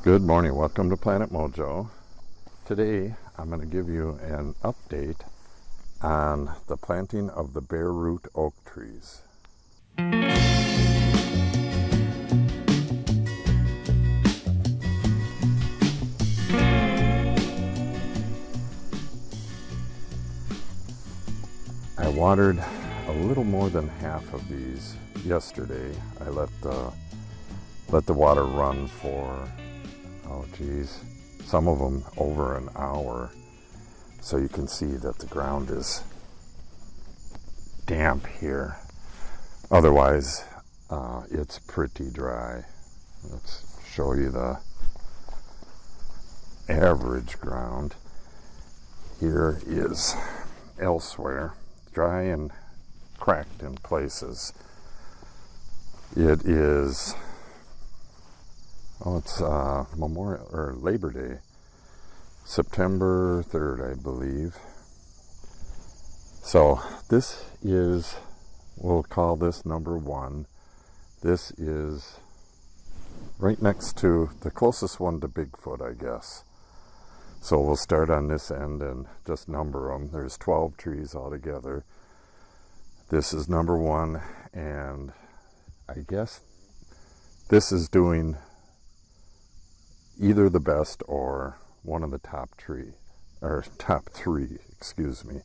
Good morning, welcome to Planet Mojo. Today I'm going to give you an update on the planting of the bare root oak trees. I watered a little more than half of these yesterday. I let the water run for some of them over an hour, so you can see that the ground is damp here. Otherwise it's pretty dry. Let's show you the average ground. Here is elsewhere dry and cracked in places. It is it's Memorial or Labor Day, September 3rd, I believe. So this is, we'll call this number one. This is right next to the closest one to Bigfoot, I guess. So we'll start on this end and just number them. There's 12 trees altogether. This is number one, and I guess this is doing either the best or one of the top three, excuse me.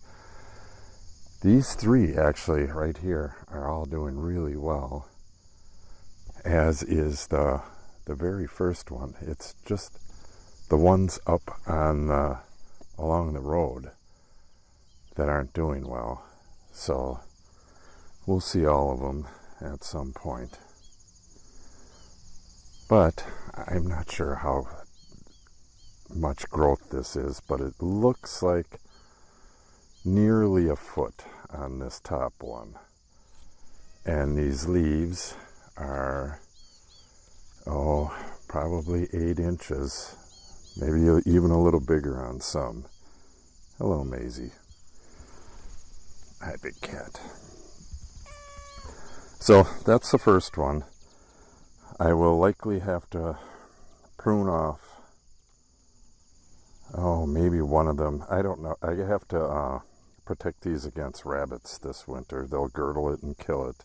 These three actually right here are all doing really well, as is the very first one. It's just the ones up on along the road that aren't doing well. So we'll see all of them at some point. But I'm not sure how much growth this is, but it looks like nearly a foot on this top one. And these leaves are, probably 8 inches, maybe even a little bigger on some. Hello, Maisie. Hi, big cat. So that's the first one. I will likely have to prune off, maybe one of them. I don't know. I have to protect these against rabbits this winter. They'll girdle it and kill it.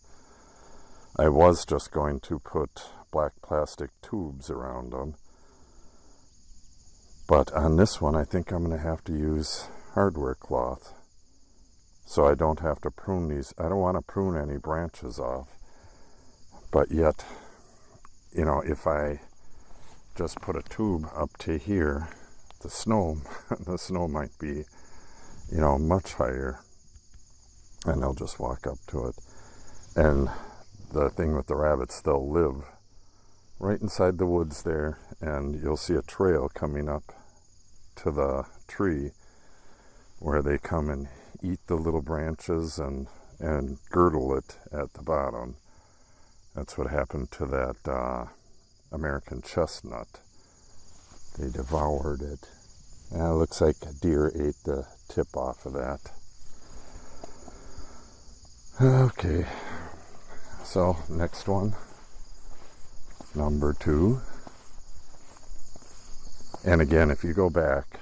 I was just going to put black plastic tubes around them. But on this one, I think I'm going to have to use hardware cloth, so I don't have to prune these. I don't want to prune any branches off, but yet, if I just put a tube up to here, the snow might be, much higher, and they'll just walk up to it. And the thing with the rabbits, they'll live right inside the woods there, and you'll see a trail coming up to the tree where they come and eat the little branches and girdle it at the bottom. That's what happened to that American chestnut. They devoured it. And it looks like a deer ate the tip off of that. Okay, so next one, number 2. And again, if you go back,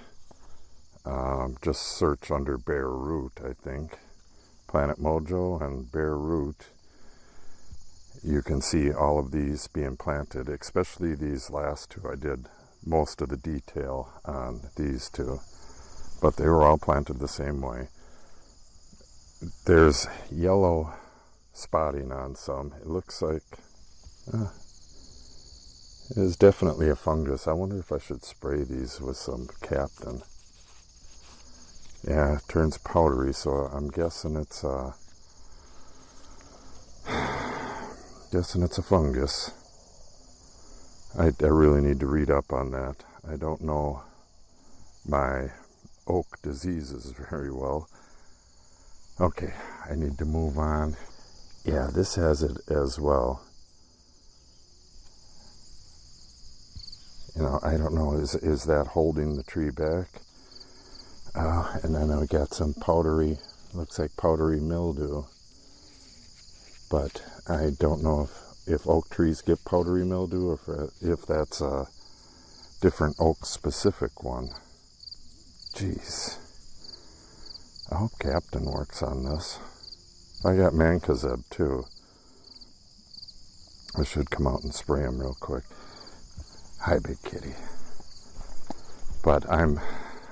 just search under bare root, I think. Planet Mojo and bare root. You can see all of these being planted, especially these last two. I did most of the detail on these two, but they were all planted the same way. There's yellow spotting on some. It looks like it is definitely a fungus. I wonder if I should spray these with some Captain. Yeah, it turns powdery, so I'm guessing it's a fungus. I really need to read up on that. I don't know my oak diseases very well. Okay, I need to move on. Yeah, this has it as well. I don't know, is that holding the tree back? And then we got some powdery, looks like powdery mildew. But I don't know if oak trees get powdery mildew, or if that's different oak specific one. Jeez. I hope Captain works on this. I got mancozeb too. I should come out and spray him real quick. Hi, big kitty. But I'm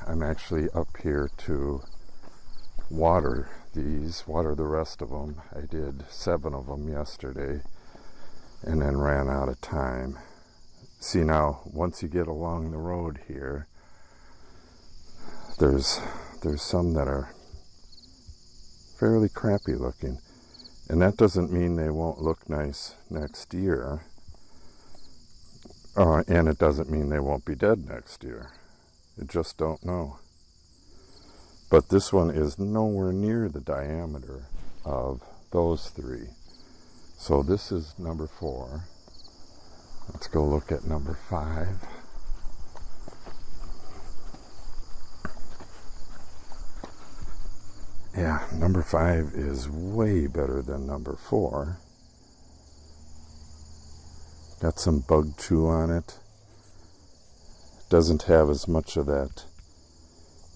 actually up here to water the rest of them. I did 7 of them yesterday and then ran out of time. See, now once you get along the road here, there's some that are fairly crappy looking, and that doesn't mean they won't look nice next year, and it doesn't mean they won't be dead next year. You just don't know. But this one is nowhere near the diameter of those 3. So this is number 4. Let's go look at number 5. Yeah, number 5 is way better than number 4. Got some bug chew on it. Doesn't have as much of that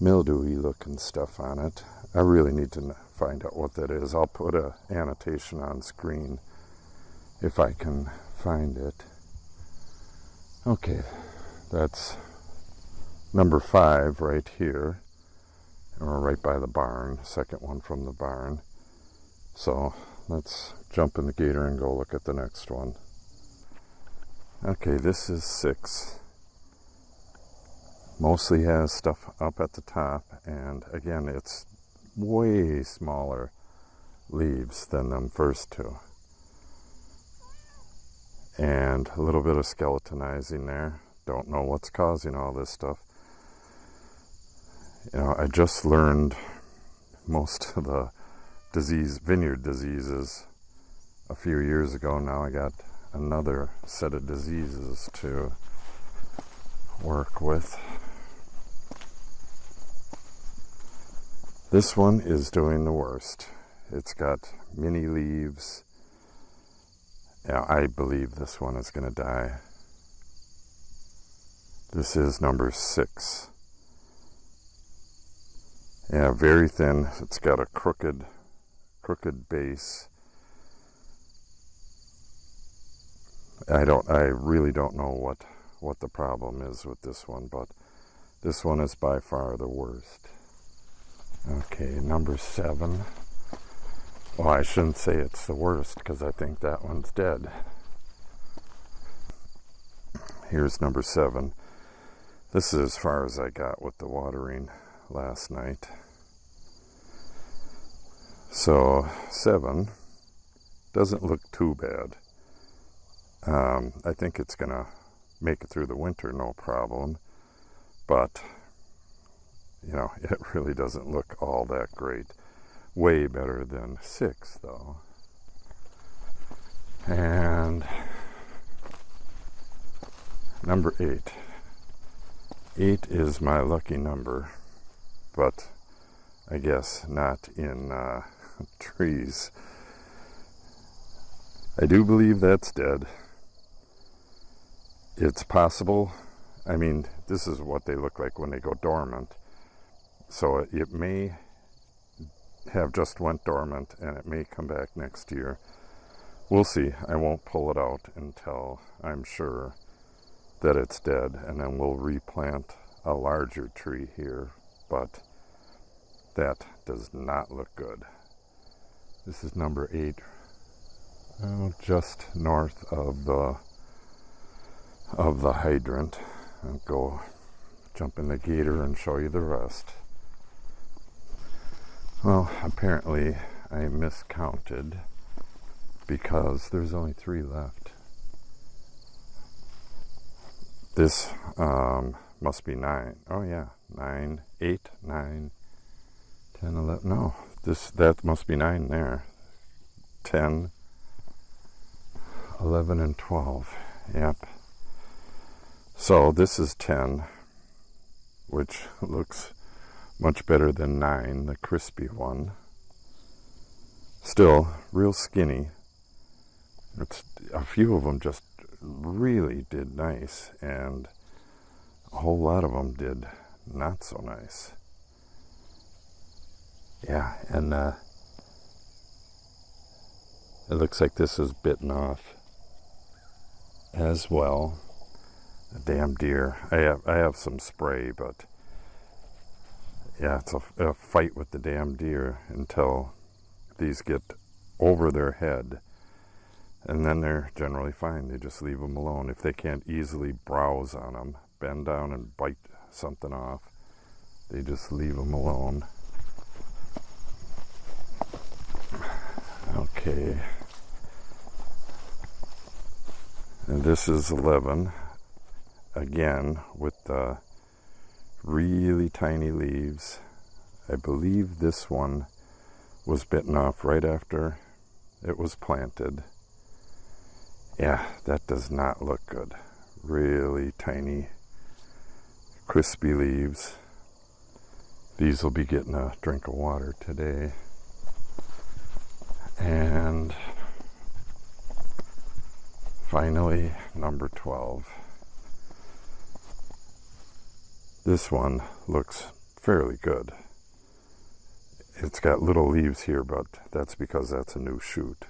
mildewy looking stuff on it. I really need to find out what that is. I'll put an annotation on screen if I can find it. Okay, that's number 5 right here. And we're right by the barn, second one from the barn. So let's jump in the gator and go look at the next one. Okay, this is 6. Mostly has stuff up at the top, and again, it's way smaller leaves than them first 2. And a little bit of skeletonizing there. Don't know what's causing all this stuff. You know, I just learned most of the vineyard diseases a few years ago. Now I got another set of diseases to work with. This one is doing the worst. It's got mini leaves. Yeah, I believe this one is going to die. This is number 6. Yeah, very thin. It's got a crooked base. I really don't know what the problem is with this one, but this one is by far the worst. Okay, number 7. Well, I shouldn't say it's the worst because I think that one's dead. Here's number 7. This is as far as I got with the watering last night. So 7 doesn't look too bad. I think it's gonna make it through the winter no problem, but you know, it really doesn't look all that great. Way better than 6 though. And number 8. 8 is my lucky number, but I guess not in trees. I do believe that's dead. It's possible. I mean, this is what they look like when they go dormant. So it may have just went dormant and it may come back next year. We'll see. I won't pull it out until I'm sure that it's dead, and then we'll replant a larger tree here, but that does not look good. This is number 8, just north of the hydrant. I'll go jump in the gator and show you the rest. Well, apparently I miscounted because there's only 3 left. This must be 9. Oh yeah, 9, 8, 9, 10, 11. No, that must be 9 there. 10, 11, and 12. Yep. So this is 10, which looks much better than 9, the crispy one. Still real skinny. A few of them just really did nice, and a whole lot of them did not so nice. Yeah, and it looks like this is bitten off as well. A damn deer. I have some spray, but yeah, it's a fight with the damn deer until these get over their head, and then they're generally fine. They just leave them alone. If they can't easily browse on them, bend down and bite something off, they just leave them alone. Okay, and this is 11 again with the really tiny leaves. I believe this one was bitten off right after it was planted. Yeah, that does not look good. Really tiny, crispy leaves. These will be getting a drink of water today. And finally, number 12. This one looks fairly good. It's got little leaves here, but that's because that's a new shoot.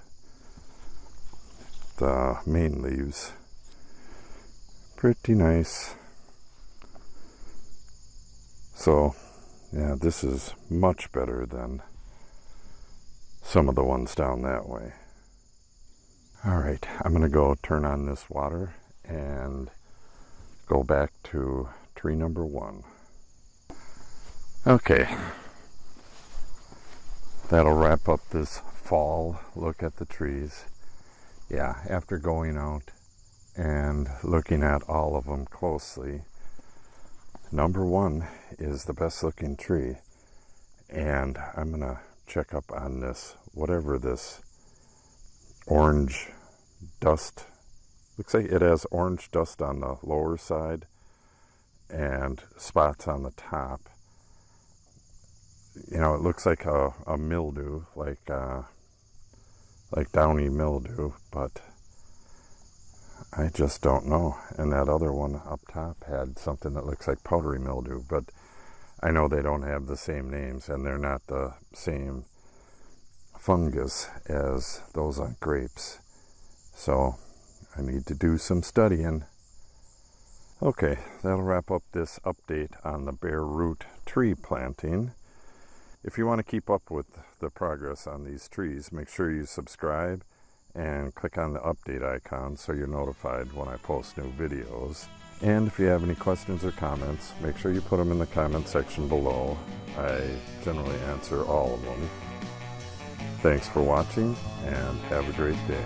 The main leaves, pretty nice. So, yeah, this is much better than some of the ones down that way. All right, I'm gonna go turn on this water and go back to tree number 1. Okay, that'll wrap up this fall look at the trees. Yeah, after going out and looking at all of them closely, number 1 is the best looking tree. And I'm gonna check up on this, whatever this orange dust, looks like it has orange dust on the lower side and spots on the top. You know, it looks like a mildew, like downy mildew, but I just don't know. And that other one up top had something that looks like powdery mildew, but I know they don't have the same names, and they're not the same fungus as those on grapes. So I need to do some studying. Okay, that'll wrap up this update on the bare root tree planting. If you want to keep up with the progress on these trees, make sure you subscribe and click on the update icon so you're notified when I post new videos. And if you have any questions or comments, make sure you put them in the comment section below. I generally answer all of them. Thanks for watching, and have a great day.